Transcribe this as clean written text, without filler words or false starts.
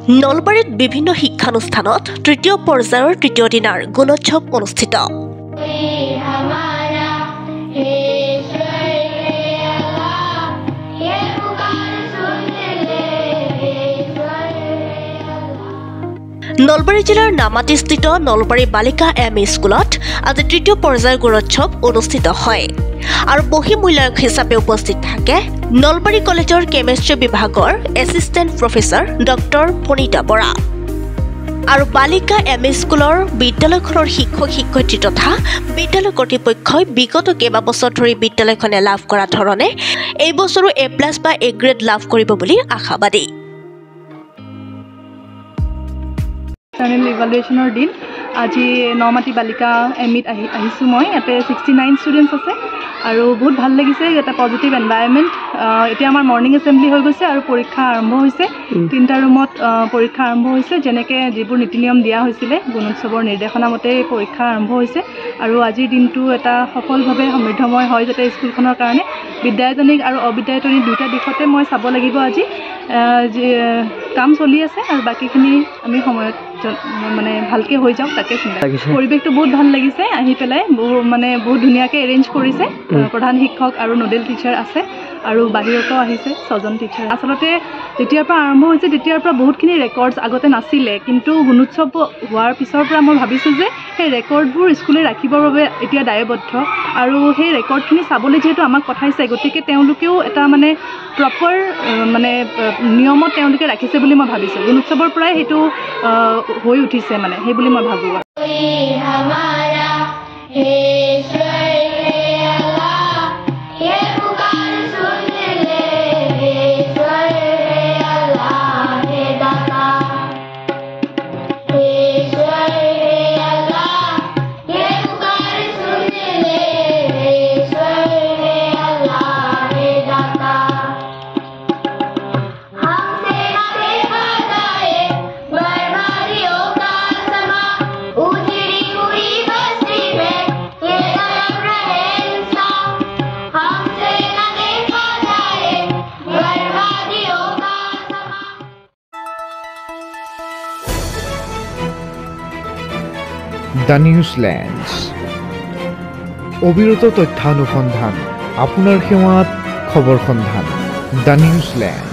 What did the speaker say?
নলবাৰীত বিভিন্ন শিক্ষানুষ্ঠানত তৃতীয় পৰ্যায়ৰ তৃতীয় দিনাৰ গুণোৎসৱ অনুষ্ঠিত। নলবাৰী জিলাৰ নামাতিস্থিত নলবাৰী বালিকা এম.ই. স্কুলত আজি তৃতীয় পৰ্যায়ৰ গুণোৎসৱ অনুষ্ঠিত হয় আৰু বহিমূল্যায়ক হিচাপে উপস্থিত থাকে নলবাৰী কলেজৰ কেমেষ্ট্ৰি বিভাগৰ assistant professor doctor Pranita Bora আৰু বালিকা এম.ই. স্কুলৰ বিদ্যালয়খনৰ শিক্ষক-শিক্ষয়িত্ৰী তথা বিদ্যালয় কৰ্তৃপক্ষই বিগত কেইবাবছৰ ধৰি বিদ্যালয়খনে লাভ কৰা ধৰণে এই বছৰো A+ বা A গ্ৰেড লাভ কৰিব বুলি আশাবাদী। Final evaluation din আজি নমাটি বালিকা এমিত আহিছো মই ইয়াতে 69 ষ্টুডেন্টস আছে আৰু বহুত ভাল লাগিছে এটা পজিটিভ এনভায়ৰনমেন্ট এতিয়া আমাৰ মৰ্নিং এসেম্বলি হৈ গৈছে আৰু পৰীক্ষা আৰম্ভ হৈছে তিনটা ৰুমত পৰীক্ষা আৰম্ভ হৈছে যেনেকে যিবোৰ নীতি নিয়ম দিয়া হৈছিল গুণোৎসৱৰ নিৰ্দেশনা মতে পৰীক্ষা আৰম্ভ হৈছে আৰু আজিৰ দিনটো এটা সফলভাৱে সমৃদ্ধময় হয় যাতে স্কুলখনৰ কাৰণে বিদ্যায়তনিক আৰু অবিদ্যায়তনিক দুটা দিশতে মই চাব লাগিব আজি কাম চলি আছে আৰু বাকিখিনি আমি সময়ত মানে ভালকে হৈ যাওক তাকে চিন্তা পৰিবেশটো বহুত ভাল লাগিছে আহি পেলাই মানে বহুত ধুনিয়াকে এৰেঞ্জ কৰিছে প্ৰধান শিক্ষক আৰু নোডেল টিচাৰ আছে আৰু বাহিৰতো আহিছে ছজন টিচাৰ আসলতে যেতিয়াৰ পৰা আৰম্ভ হৈছে তেতিয়াৰ পৰা বহুতখিনি ৰেকৰ্ডছ আগতে নাছিলে কিন্তু গুণোৎসৱ হোৱাৰ পিছৰ পৰা মই ভাবিছো যে সেই ৰেকৰ্ডবোৰ স্কুলে ৰাখিবৰ বাবে এতিয়া দায়বদ্ধ আৰু সেই ৰেকৰ্ডখিনি চাবলৈ যেহেতু আমাক পঠাইছে গতিকে তেওঁলোকেও এটা মানে প্ৰপাৰ মানে নিয়মত তেওঁলোকে ৰাখিছে বুলি মই ভাবিছো গুণোৎসৱৰ পৰাই হেতু হৈ উঠিছে মানে সেই বুলি মই ভাবো দ্য নিউজলেণ্ডছ অবিৰত তথ্যানুসন্ধান আপোনাৰ সেৱাত খবৰ সন্ধান দ্য নিউজলেণ্ড।